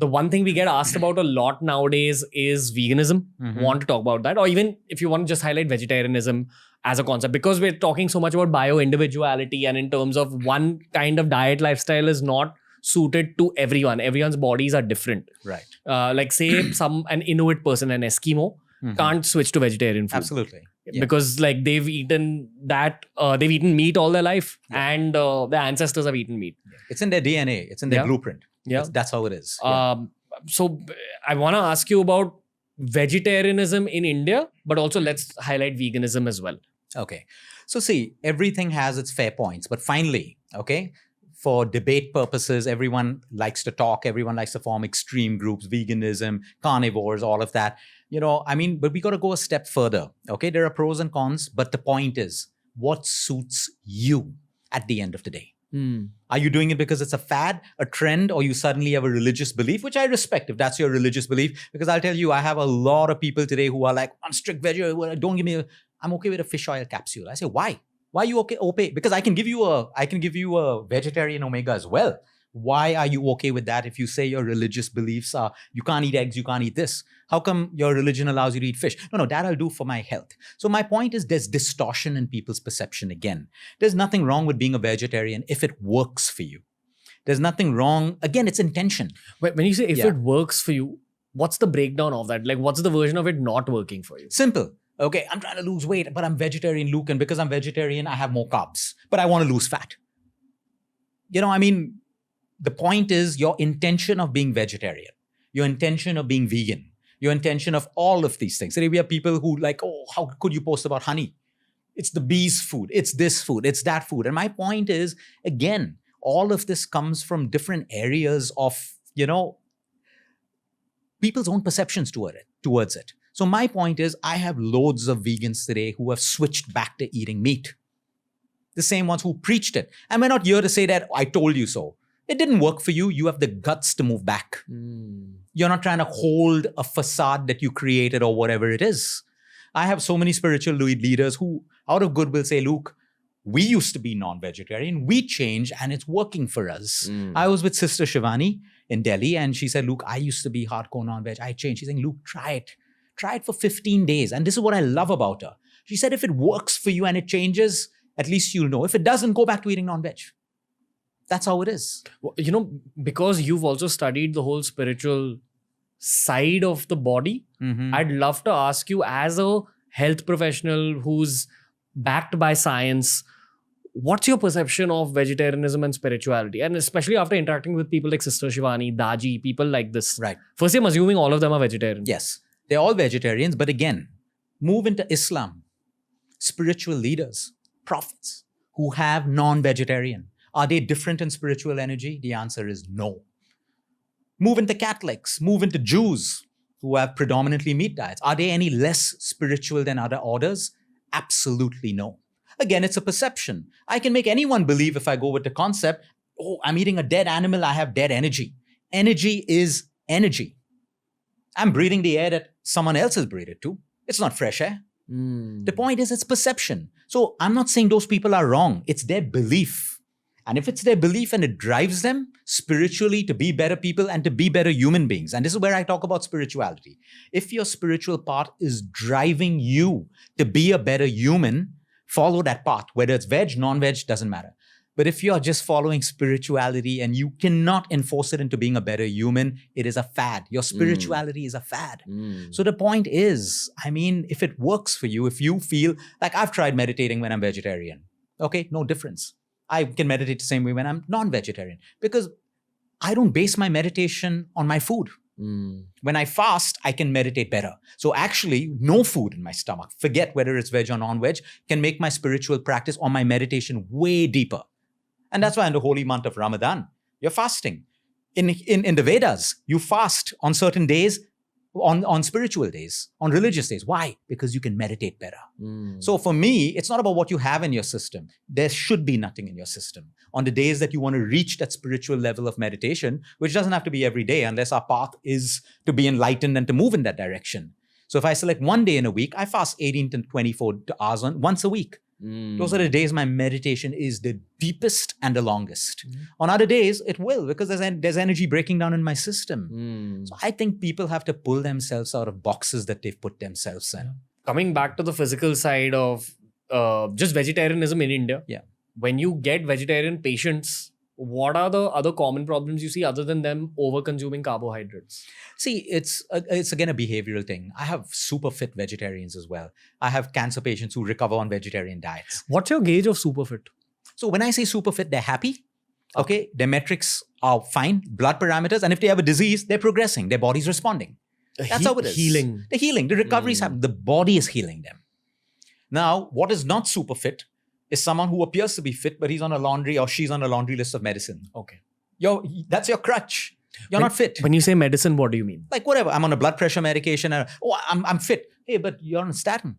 the one thing we get asked about a lot nowadays is veganism. Want to talk about that? Or even if you want to just highlight vegetarianism as a concept, because we're talking so much about bio-individuality, and in terms of one kind of diet lifestyle is not suited to everyone. Everyone's bodies are different. Right. Like say an Inuit person, an Eskimo, can't switch to vegetarian food. Absolutely. Yeah. Because like they've eaten meat all their life, and their ancestors have eaten meat. It's in their DNA. It's in their blueprint. Yeah. That's how it is. So I want to ask you about vegetarianism in India, but also let's highlight veganism as well. Okay. So see, everything has its fair points, but finally, okay, for debate purposes, everyone likes to talk, everyone likes to form extreme groups, veganism, carnivores, all of that. But we got to go a step further. Okay. There are pros and cons, but the point is, what suits you at the end of the day? Are you doing it because it's a fad, a trend, or you suddenly have a religious belief, which I respect if that's your religious belief, because I'll tell you, I have a lot of people today who are like, I'm strict vegetarian, I'm okay with a fish oil capsule. I say, why? Why are you okay? Because I can give you a vegetarian omega as well. Why are you okay with that if you say your religious beliefs are, you can't eat eggs, you can't eat this? How come your religion allows you to eat fish? No, that I'll do for my health. So my point is there's distortion in people's perception again. There's nothing wrong with being a vegetarian if it works for you. There's nothing wrong. Again, it's intention. When you say if it works for you, what's the breakdown of that? Like what's the version of it not working for you? Simple. Okay, I'm trying to lose weight, but I'm vegetarian, Luke, and because I'm vegetarian, I have more carbs, but I want to lose fat. The point is your intention of being vegetarian, your intention of being vegan, your intention of all of these things. Today we have people who like, oh, how could you post about honey? It's the bee's food. It's this food. It's that food. And my point is, again, all of this comes from different areas of, people's own perceptions towards it. So my point is, I have loads of vegans today who have switched back to eating meat. The same ones who preached it. And we're not here to say that I told you so. It didn't work for you. You have the guts to move back. You're not trying to hold a facade that you created or whatever it is. I have so many spiritual leaders who, out of goodwill, say, Luke, we used to be non-vegetarian. We changed and it's working for us. I was with Sister Shivani in Delhi and she said, Luke, I used to be hardcore non-veg. I changed. She's saying, Luke, try it. Try it for 15 days. And this is what I love about her. She said, if it works for you and it changes, at least you'll know. If it doesn't, go back to eating non-veg. That's how it is. Well, because you've also studied the whole spiritual side of the body, I'd love to ask you, as a health professional who's backed by science, what's your perception of vegetarianism and spirituality? And especially after interacting with people like Sister Shivani, Daji, people like this. Right. Firstly, I'm assuming all of them are vegetarian. Yes. They're all vegetarians. But again, move into Islam. Spiritual leaders, prophets who have non-vegetarian. Are they different in spiritual energy? The answer is no. Move into Catholics, move into Jews who have predominantly meat diets. Are they any less spiritual than other orders? Absolutely no. Again, it's a perception. I can make anyone believe, if I go with the concept, oh, I'm eating a dead animal, I have dead energy. Energy is energy. I'm breathing the air that someone else has breathed too. It's not fresh air. The point is, it's perception. So I'm not saying those people are wrong. It's their belief. And if it's their belief and it drives them spiritually to be better people and to be better human beings, and this is where I talk about spirituality. If your spiritual path is driving you to be a better human, follow that path. Whether it's veg, non-veg, doesn't matter. But if you're just following spirituality and you cannot enforce it into being a better human, it is a fad. Your spirituality is a fad. So the point is, if it works for you, if you feel like I've tried meditating when I'm vegetarian, okay, no difference. I can meditate the same way when I'm non-vegetarian because I don't base my meditation on my food. When I fast, I can meditate better. So actually, no food in my stomach, forget whether it's veg or non-veg, can make my spiritual practice or my meditation way deeper. And that's why in the holy month of Ramadan, you're fasting. In the Vedas, you fast on certain days, on spiritual days, on religious days. Why? Because you can meditate better. So for me, it's not about what you have in your system. There should be nothing in your system. On the days that you want to reach that spiritual level of meditation, which doesn't have to be every day unless our path is to be enlightened and to move in that direction. So if I select one day in a week, I fast 18 to 24 hours once a week. Those are the days my meditation is the deepest and the longest. On other days, it will, because there's energy breaking down in my system. So I think people have to pull themselves out of boxes that they've put themselves in. Coming back to the physical side of just vegetarianism in India. Yeah. When you get vegetarian patients, what are the other common problems you see other than them over-consuming carbohydrates? See, it's again a behavioral thing. I have super fit vegetarians as well. I have cancer patients who recover on vegetarian diets. What's your gauge of super fit? So when I say super fit, they're happy. Okay. Their metrics are fine, blood parameters. And if they have a disease, they're progressing. Their body's responding. That's how it is. Healing. The healing. The recovery is happening. The body is healing them. Now, what is not super fit is someone who appears to be fit, but he's on a laundry or she's on a laundry list of medicine. Okay. That's your crutch. You're not fit. When you say medicine, what do you mean? Like whatever. I'm on a blood pressure medication. I'm fit. Hey, but you're on a statin.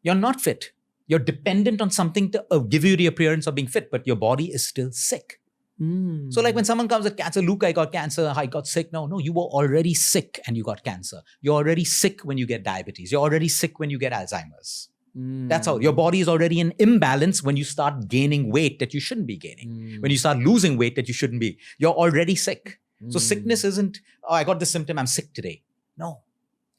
You're not fit. You're dependent on something to give you the appearance of being fit, but your body is still sick. So like when someone comes with cancer, Luke, I got cancer, I got sick. No, you were already sick and you got cancer. You're already sick when you get diabetes. You're already sick when you get Alzheimer's. That's how your body is already in imbalance when you start gaining weight that you shouldn't be gaining. When you start losing weight that you shouldn't be. You're already sick. So sickness isn't, I got this symptom, I'm sick today. No.